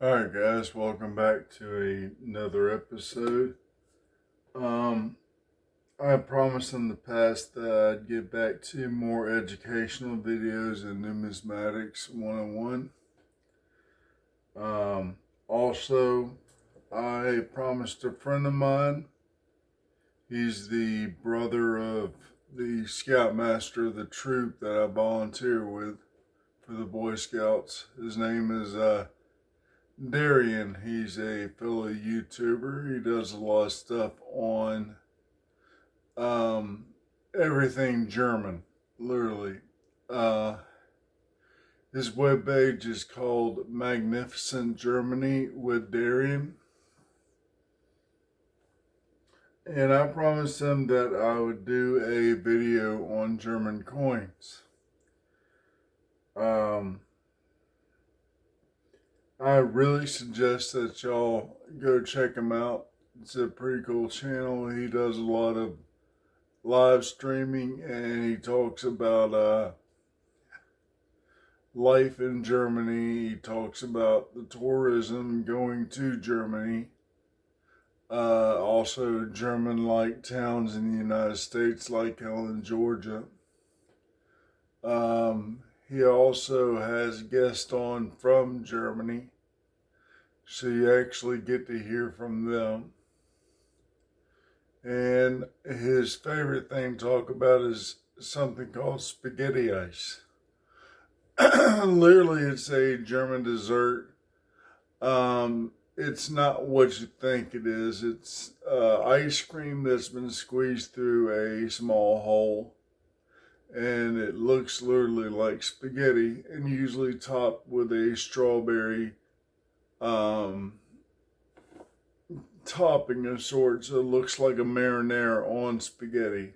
Alright guys, welcome back to another episode. I promised in the past that I'd get back to more educational videos in Numismatics 101. Also, I promised a friend of mine, he's the brother of the Scoutmaster of the troop that I volunteer with for the Boy Scouts. His name is Darion. He's a fellow YouTuber. He does a lot of stuff on everything German, literally. His webpage is called Magnificent Germany with Darion. And I promised him that I would do a video on German coins. I really suggest that y'all go check him out. It's a pretty cool channel. He does a lot of live streaming and he talks about life in Germany. He talks about the tourism going to Germany. Also German-like towns in the United States like Helen, Georgia. He also has guests on from Germany, so you actually get to hear from them. And his favorite thing to talk about is something called spaghetti ice. Literally, it's a German dessert. It's not what you think it is. It's ice cream that's been squeezed through a small hole. And it looks literally like spaghetti, and usually topped with a strawberry topping of sorts. So it looks like a marinara on spaghetti.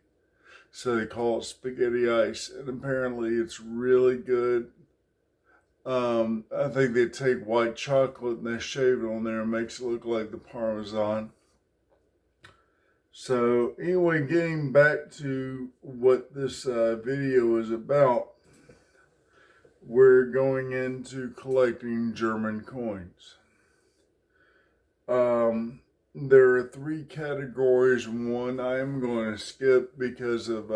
So they call it spaghetti ice, and apparently it's really good. I think they take white chocolate and they shave it on there and makes it look like the Parmesan. So anyway, getting back to what this video is about, we're going into collecting German coins. There are three categories. One I am going to skip because of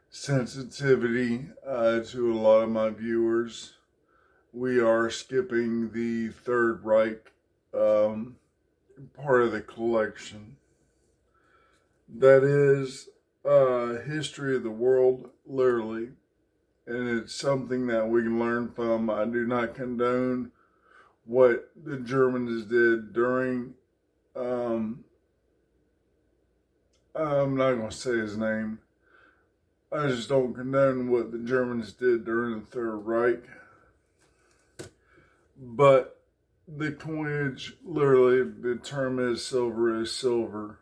sensitivity to a lot of my viewers. We are skipping the Third Reich part of the collection. That is history of the world, literally, and it's something that we can learn from. I do not condone what the Germans did during, I'm not going to say his name. I just don't condone what the Germans did during the Third Reich. But the coinage, literally, the term is silver.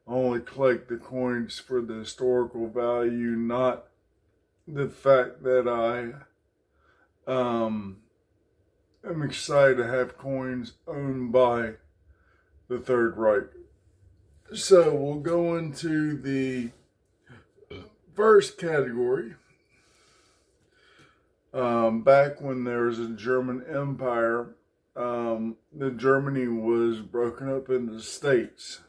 I only collect the coins for the historical value, not the fact that I am excited to have coins owned by the Third Reich. So we'll go into the first category. Back when there was a German Empire, the Germany was broken up into states.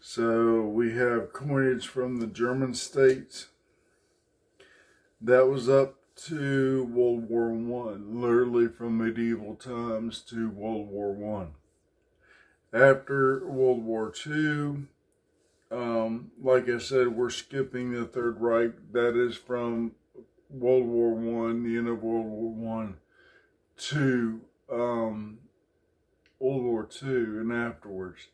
So we have coinage from the German states. That was up to World War I, literally from medieval times to World War I. After World War II, like I said, we're skipping the Third Reich. That is from World War I, the end of World War I, to World War II and afterwards.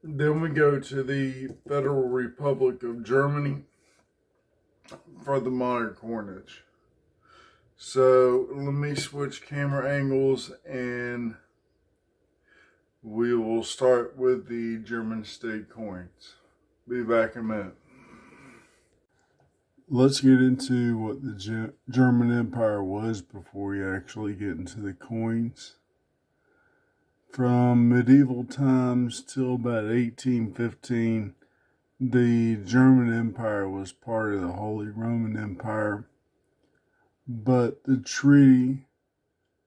Then we go to the Federal Republic of Germany for the modern coinage. So let me switch camera angles and we will start with the German state coins. Be back in a minute. Let's get into what the German Empire was before we actually get into the coins. From medieval times till about 1815, the German Empire was part of the Holy Roman Empire, but the treaty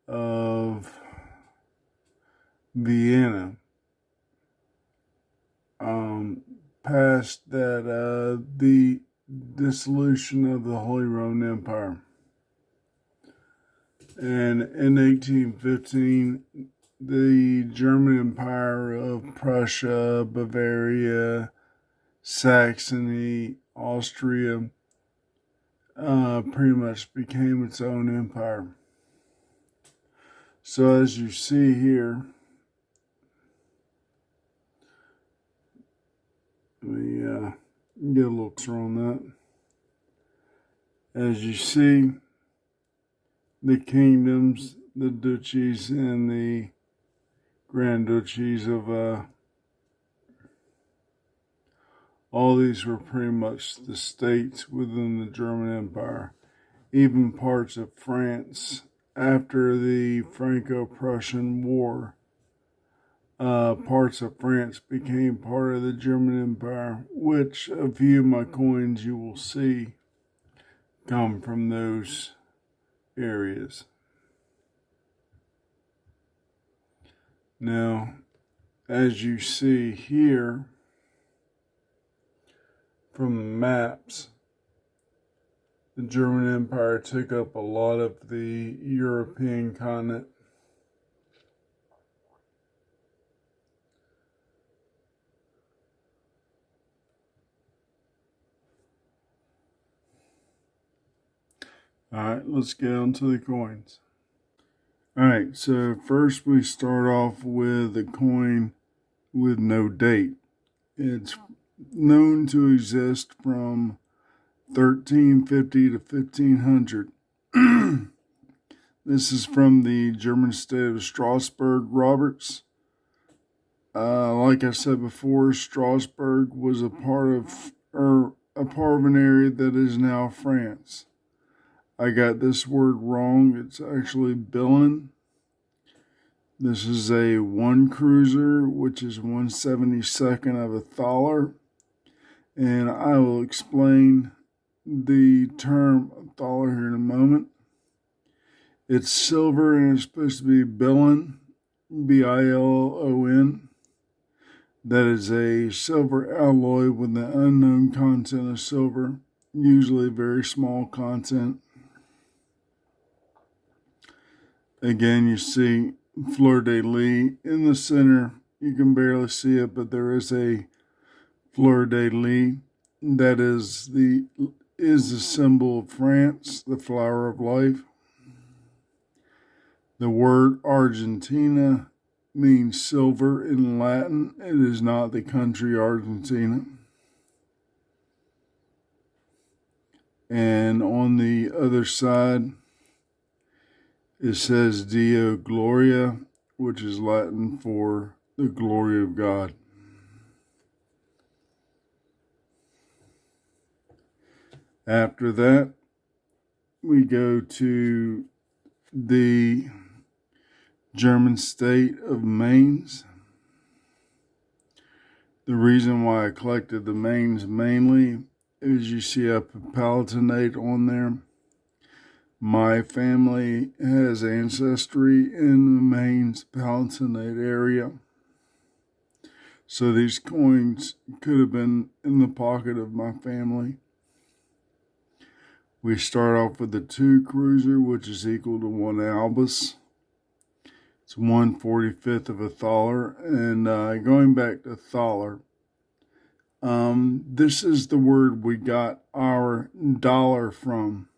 of Vienna, passed that the dissolution of the Holy Roman Empire. And in 1815, the German Empire of Prussia, Bavaria, Saxony, Austria pretty much became its own empire. So as you see here, let me get a little closer on that. As you see, the kingdoms, the duchies, and the grand duchies of all these were pretty much the states within the German Empire. Even parts of France after the Franco-Prussian War, parts of France became part of the German Empire, which a few of my coins you will see come from those areas. Now, as you see here from the maps, the German Empire took up a lot of the European continent. Alright, let's get on to the coins. Alright, so first we start off with a coin with no date. It's known to exist from 1350 to 1500. This is from the German state of Strasbourg, Roberts. Like I said before, Strasbourg was a part of an area that is now France. I got this word wrong. It's actually Billin. This is a one cruiser, which is 1/72 of a thaler. And I will explain the term thaler here in a moment. It's silver and it's supposed to be Billon, Bilon. That is a silver alloy with an unknown content of silver, usually very small content. Again, you see fleur de lis in the center. You can barely see it, but there is a fleur de lis that is the symbol of France, the flower of life. The word Argentina means silver in Latin. It is not the country Argentina. And on the other side, it says Deo Gloria, which is Latin for the glory of God. After that, we go to the German state of Mainz. The reason why I collected the Mainz mainly is you see a Palatinate on there. My family has ancestry in the Mainz Palatinate area. So these coins could have been in the pocket of my family. We start off with the 2 cruiser, which is equal to 1 albus. It's 1/45 of a thaler. And going back to thaler, this is the word we got our dollar from.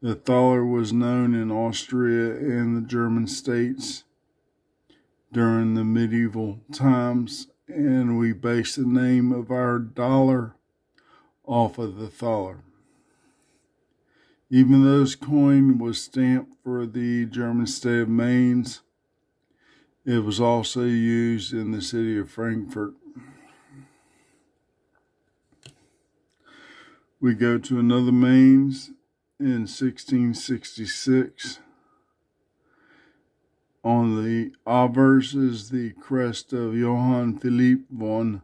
The thaler was known in Austria and the German states during the medieval times, and we based the name of our dollar off of the thaler. Even though this coin was stamped for the German state of Mainz, it was also used in the city of Frankfurt. We go to another Mainz in 1666. On the obverse is the crest of Johann Philipp von,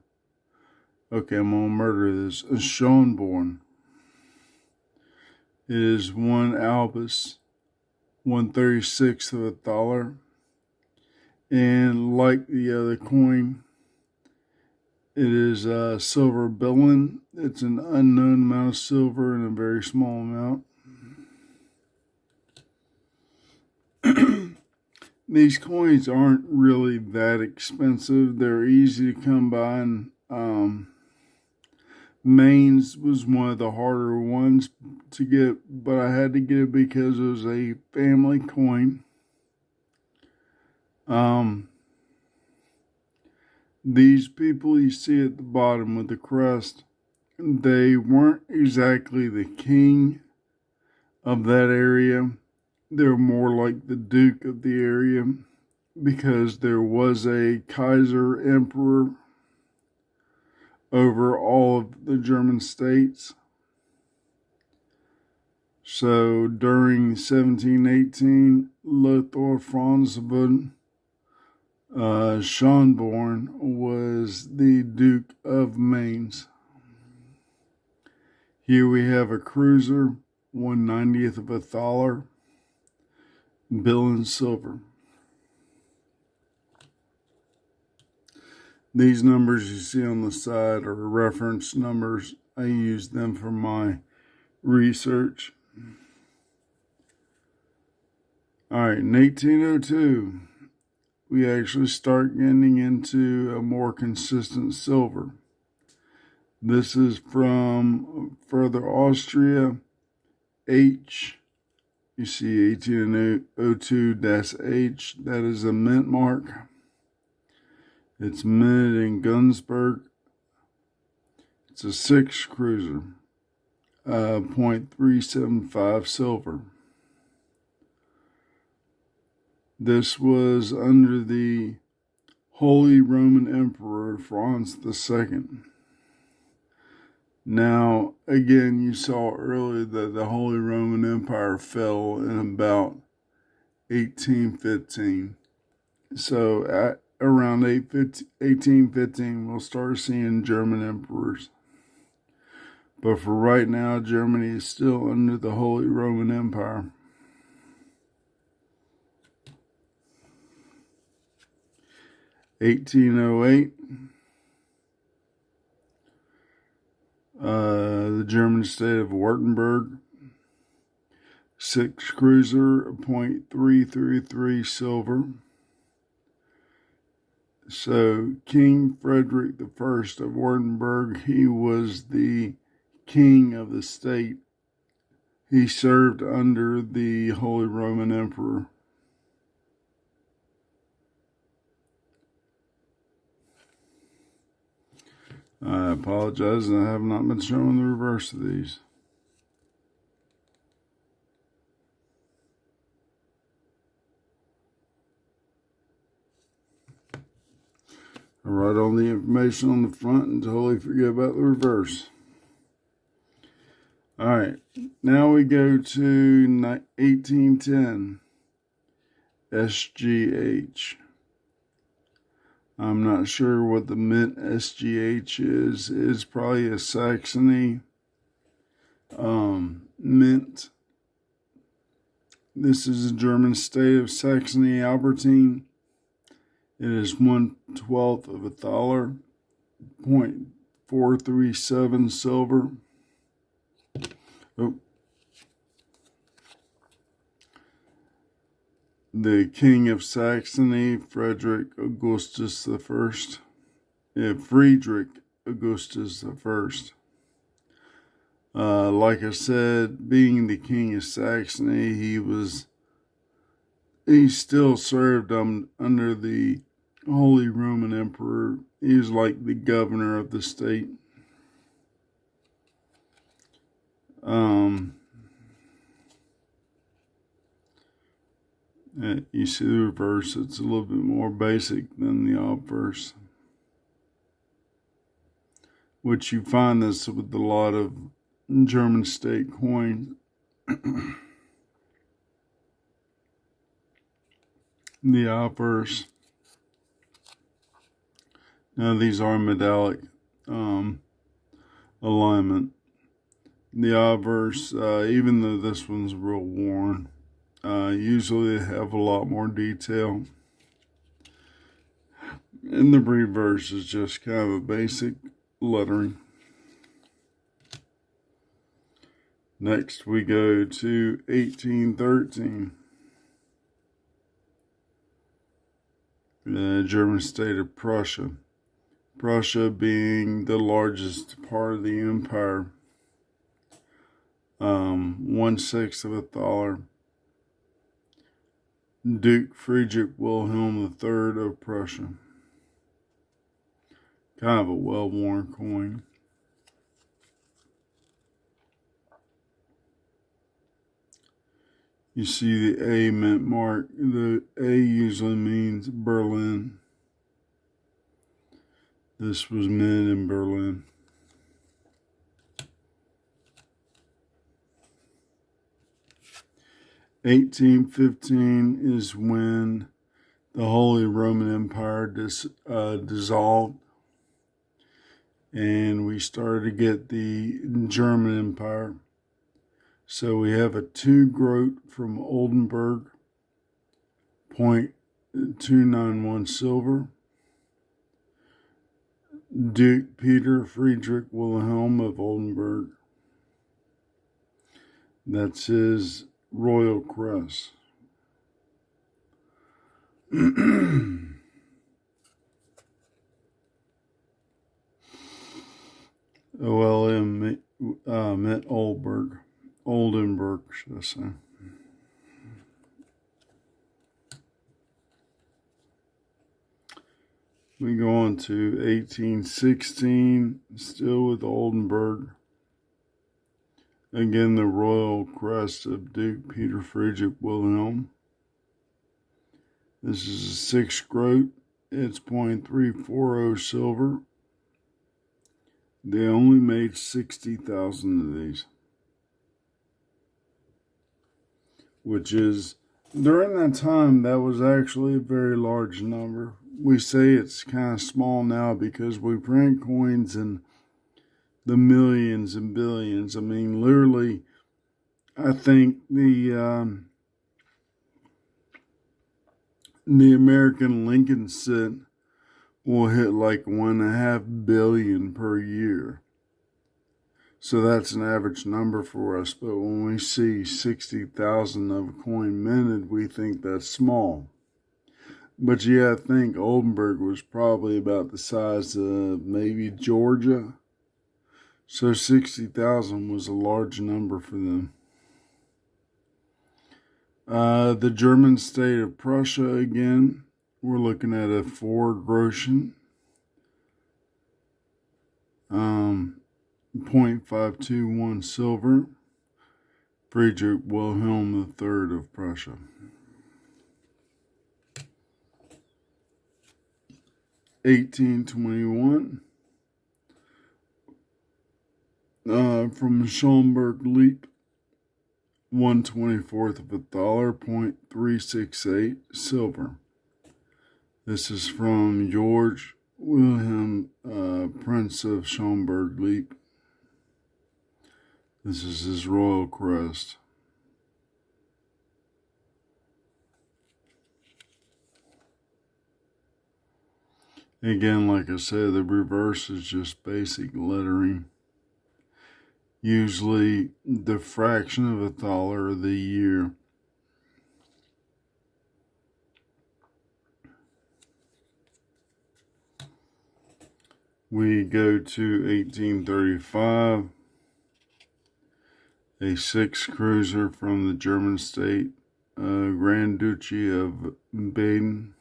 I'm going to murder this, Schönborn. It is 1 albus. 1/36 of a dollar. And like the other coin, it is silver billion. It's an unknown amount of silver in a very small amount. These coins aren't really that expensive. They're easy to come by, and Maine's was one of the harder ones to get, but I had to get it because it was a family coin. These people you see at the bottom with the crest, they weren't exactly the king of that area. They're more like the duke of the area because there was a Kaiser emperor over all of the German states. So during 1718, Lothar Franz von Schönborn was the Duke of Mainz. Here we have a cruiser, 1/90th of a dollar, bill in silver. These numbers you see on the side are reference numbers. I use them for my research. All right, in 1802, we actually start getting into a more consistent silver. This is from further Austria, H. You see 1802-H. That is a mint mark. It's minted in Gunsberg. It's a 6 cruiser, 0.375 silver. This was under the Holy Roman Emperor Franz II. Now, again, you saw earlier that the Holy Roman Empire fell in about 1815. So at around 1815, we'll start seeing German emperors. But for right now, Germany is still under the Holy Roman Empire. (1808), the German state of Württemberg, 6 cruiser, 0.333 silver. So King Frederick I of Württemberg, he was the king of the state. He served under the Holy Roman Emperor. I apologize, I have not been showing the reverse of these. I write all the information on the front and totally forget about the reverse. All right, now we go to 1810, SGH. I'm not sure what the mint SGH is. It's probably a Saxony mint. This is a German state of Saxony-Albertine. It is 1/12 of a dollar, 0.437 silver. Oh. The King of Saxony, Friedrich Augustus I. Friedrich Augustus I. Like I said, being the King of Saxony, he still served under the Holy Roman Emperor. He was like the governor of the state. You see the reverse, it's a little bit more basic than the obverse. Which you find this with a lot of German state coins. The obverse. Now these are metallic alignment. The obverse, even though this one's real worn, Usually they have a lot more detail. And the reverse is just kind of a basic lettering. Next we go to 1813. The German state of Prussia. Prussia being the largest part of the empire. 1/6 of a thaler. Duke Friedrich Wilhelm III of Prussia. Kind of a well-worn coin. You see the A mint mark. The A usually means Berlin. This was mint in Berlin. (1815) is when the Holy Roman Empire dissolved, and we started to get the German Empire. So we have a 2 groat from Oldenburg, 0.291 silver. Duke Peter Friedrich Wilhelm of Oldenburg. That's his royal crest. OLM meant Oldenburg, should I say. We go on to 1816, still with Oldenburg. Again, the royal crest of Duke Peter Friedrich Wilhelm. This is a 6 groat. It's 0.340 silver. They only made 60,000 of these, which is, during that time, that was actually a very large number. We say it's kind of small now because we print coins in the millions and billions. I mean, literally, I think the American Lincoln cent will hit like 1.5 billion per year. So that's an average number for us. But when we see 60,000 of a coin minted, we think that's small. But you gotta think Oldenburg was probably about the size of maybe Georgia. So 60,000 was a large number for them. The German state of Prussia again. We're looking at a 4 groschen. 0.521 silver. Friedrich Wilhelm III of Prussia. (1821) from Schaumburg Leap, 1/24 of a thaler, 0.368 silver. This is from George Wilhelm, Prince of Schaumburg Leap. This is his royal crest. Again, like I said, the reverse is just basic lettering. Usually the fraction of a thaler of the year. We go to 1835. A 6 cruiser from the German state, Grand Duchy of Baden.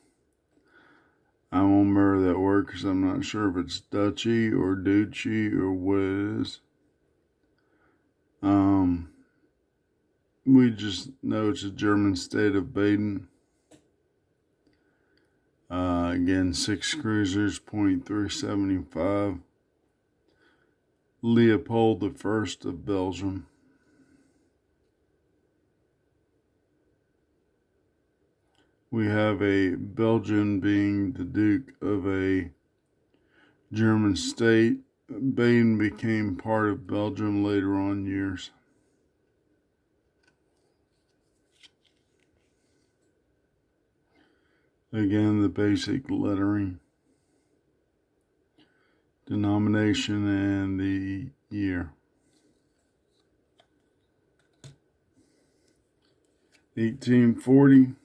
I won't remember that word because I'm not sure if it's duchy or duchy or what it is. We just know it's a German state of Baden. Again, 6 cruisers, 0.375. Leopold I of Belgium. We have a Belgian being the Duke of a German state. Baden became part of Belgium later on in years. Again, the basic lettering, denomination, and the year. 1840,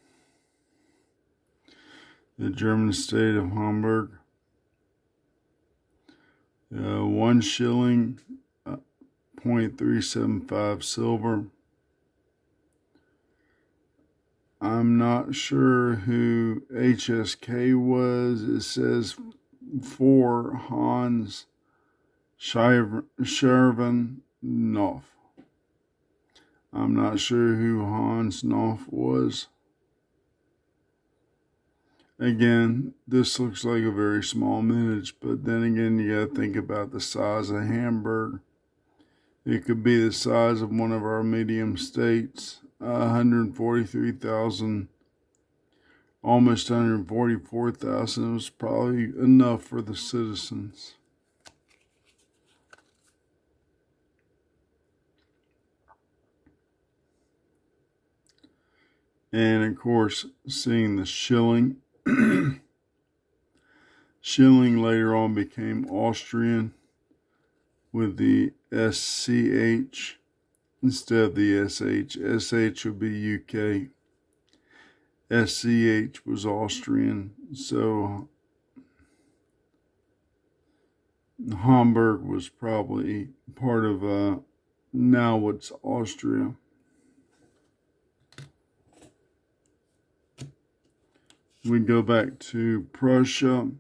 the German state of Hamburg. 1 shilling, 0.375 silver. I'm not sure who HSK was. It says for Hans Schervenhoff. I'm not sure who Hans Knopf was. Again, this looks like a very small minute, but then again, you got to think about the size of Hamburg. It could be the size of one of our medium states, 143,000, almost 144,000 was probably enough for the citizens. And of course, seeing the shilling. Shilling later on became Austrian with the SCH instead of the SH. SH would be UK. SCH was Austrian. So Hamburg was probably part of now what's Austria. We go back to Prussia,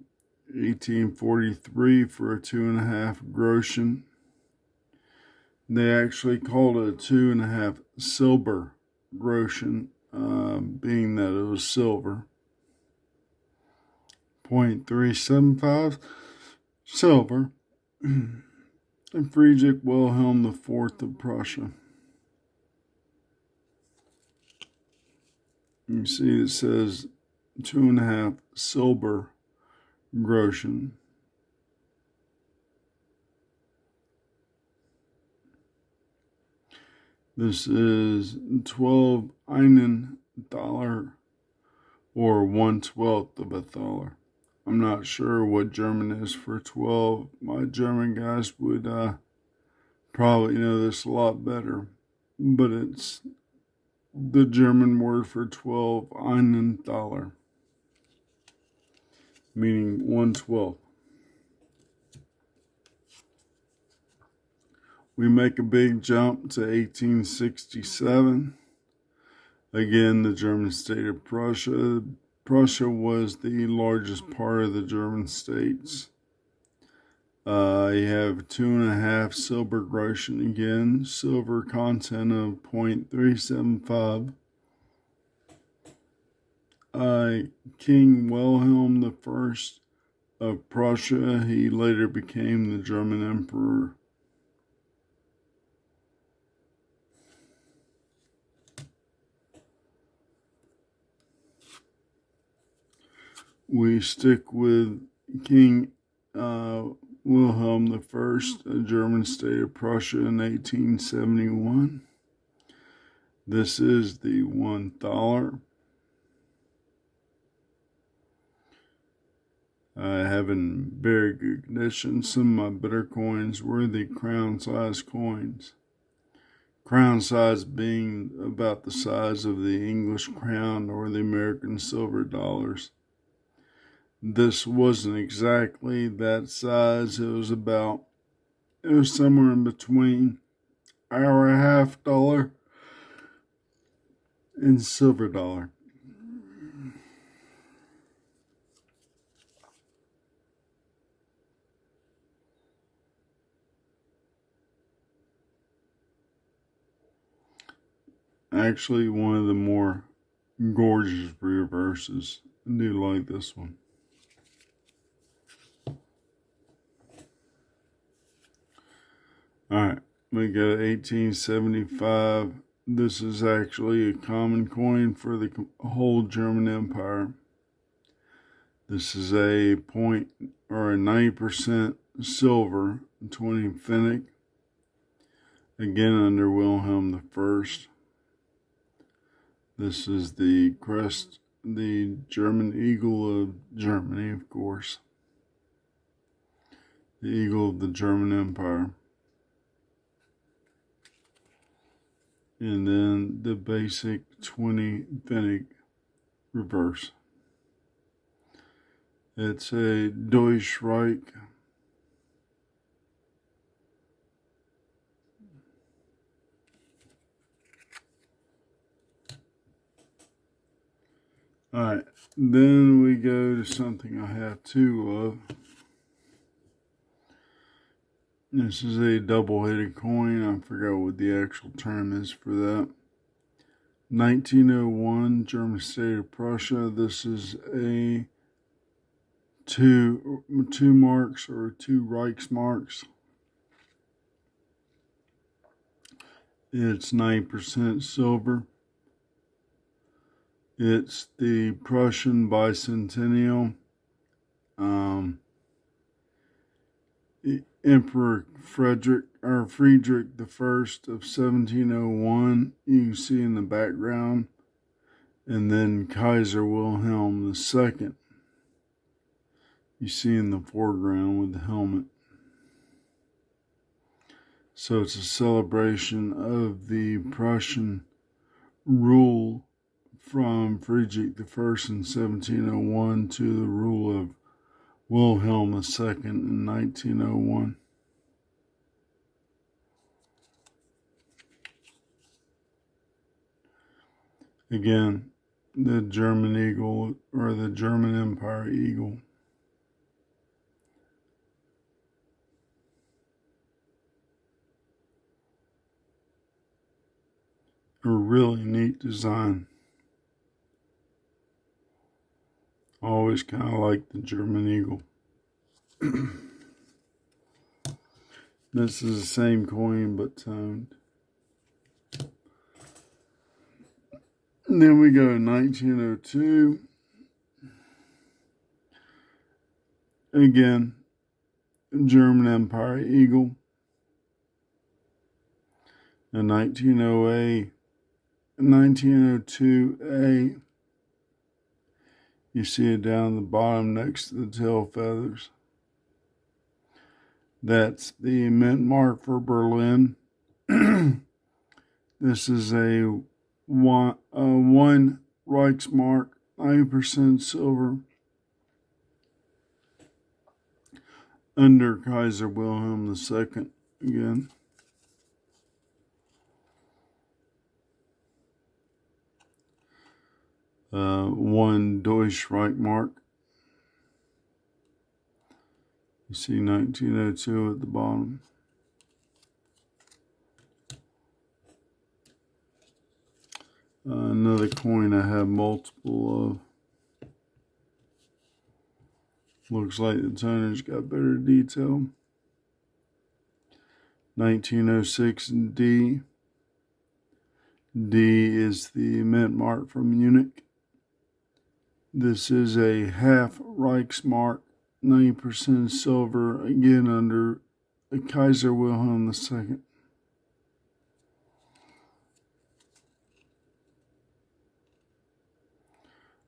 1843 for a 2.5 groschen. They actually called it a 2.5 silber groschen, being that it was silver. 0.375 silver. And Friedrich Wilhelm IV of Prussia. You see it says 2.5 silber groschen. This is 12 einen dollar, or 1/12 of a dollar. I'm not sure what German is for 12. My German guys would probably know this a lot better, but it's the German word for 12 einen dollar, meaning 1/12. We make a big jump to 1867. Again, the German state of Prussia. Prussia was the largest part of the German states. You have 2.5 silver groschen again, silver content of 0.375. King Wilhelm I of Prussia, he later became the German emperor. We stick with King Wilhelm I, a German state of Prussia in 1871. This is the $1. I have in very good condition. Some of my better coins were the crown size coins. Crown size being about the size of the English crown or the American silver dollars. This wasn't exactly that size. It was somewhere in between our $1/2 and silver dollar. Actually, one of the more gorgeous reverses. I do like this one. Alright, we got 1875. This is actually a common coin for the whole German Empire. This is a 90% silver, 20 Pfennig. Again under Wilhelm I. This is the crest the German eagle of Germany, of course. The eagle of the German Empire. And then the basic 20 Pfennig reverse. It's a Deutschreich. Alright, then we go to something I have two of. This is a double-headed coin. I forgot what the actual term is for that. 1901, German state of Prussia. This is a two marks or two Reichsmarks. It's 9% silver. It's the Prussian bicentennial. Emperor Friedrich I of 1701, you can see in the background, and then Kaiser Wilhelm II, you see in the foreground with the helmet. So it's a celebration of the Prussian rule from Friedrich I in 1701 to the rule of Wilhelm II in 1901. Again, the German eagle, or the German Empire eagle. A really neat design. Always kind of like the German eagle. This is the same coin but toned. And then we go to 1902. Again, German Empire eagle. And 1902A. You see it down the bottom next to the tail feathers. That's the mint mark for Berlin. This is a one Reichsmark, 9% silver, under Kaiser Wilhelm II again. One Deutschreich mark. You see 1902 at the bottom. Another coin I have multiple of. Looks like the toner's got better detail. 1906 D. D is the mint mark from Munich. This is a half Reichsmark, 90% silver, again under Kaiser Wilhelm II.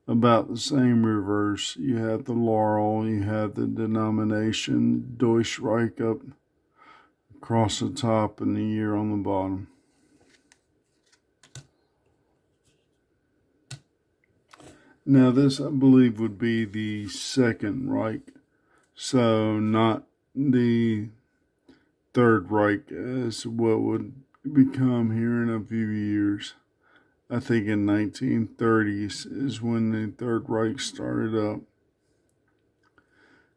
About the same reverse. You have the laurel, you have the denomination Deutschreich up across the top and the year on the bottom. Now this, I believe, would be the Second Reich, so not the Third Reich as what would become here in a few years. I think in 1930s is when the Third Reich started up.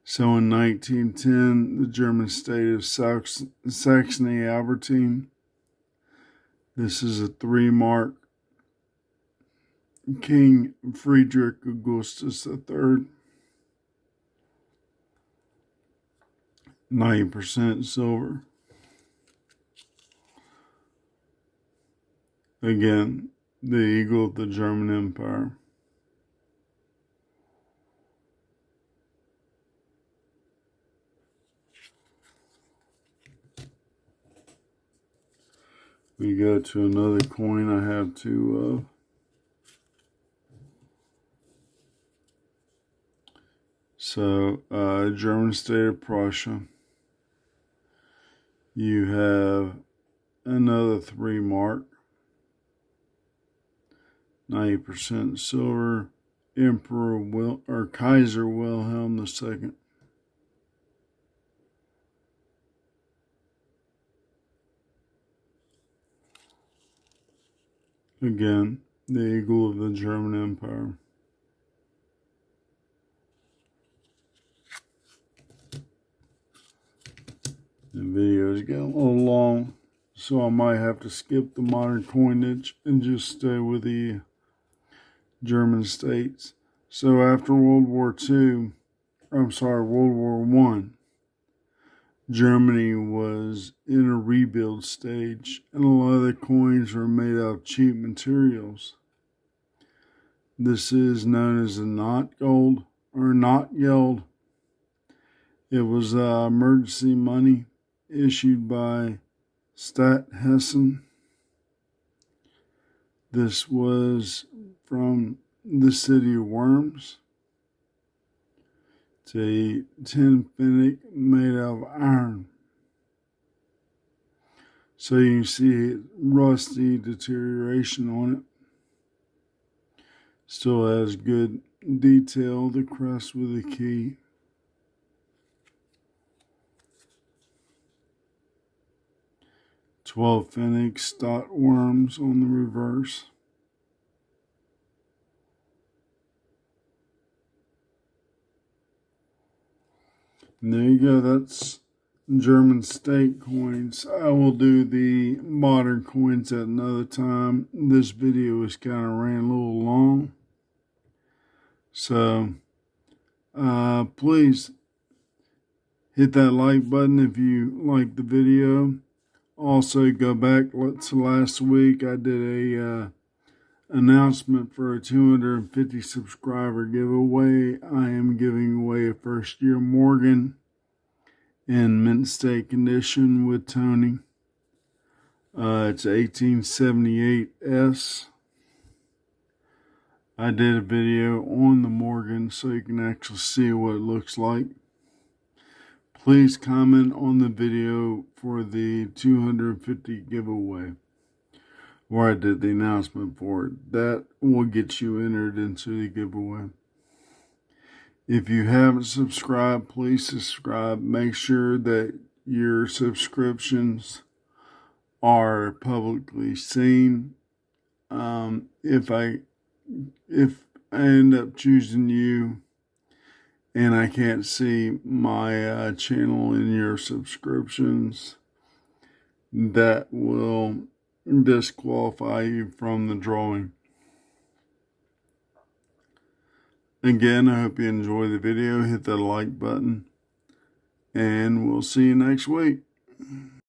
So in 1910, the German state of Saxony-Albertine. This is a 3-mark. King Friedrich Augustus III. 9% silver. Again, the eagle of the German Empire. We go to another coin I have two of. So, German state of Prussia. You have another 3 mark. 90% silver. Kaiser Wilhelm II. Again, the eagle of the German Empire. The video is getting a little long, so I might have to skip the modern coinage and just stay with the German states. So after World War I, Germany was in a rebuild stage, and a lot of the coins were made out of cheap materials. This is known as the not gold or not geld. It was emergency money issued by Hessen. This was from the city of Worms. It's a tin finick made out of iron. So you can see rusty deterioration on it. Still has good detail, the crest with the key. "12 Fennec Stott Worms" on the reverse. And there you go, that's German state coins. I will do the modern coins at another time. This video is kind of ran a little long. So, please hit that like button if you like the video. Also, go back to last week. I did a announcement for a 250 subscriber giveaway. I am giving away a first year Morgan in mint state condition with Tony. It's 1878S. I did a video on the Morgan so you can actually see what it looks like. Please comment on the video for the 250 giveaway, where I did the announcement for it. That will get you entered into the giveaway. If you haven't subscribed, please subscribe. Make sure that your subscriptions are publicly seen. If I end up choosing you and I can't see my channel in your subscriptions, that will disqualify you from the drawing. Again, I hope you enjoy the video. Hit that like button, and we'll see you next week.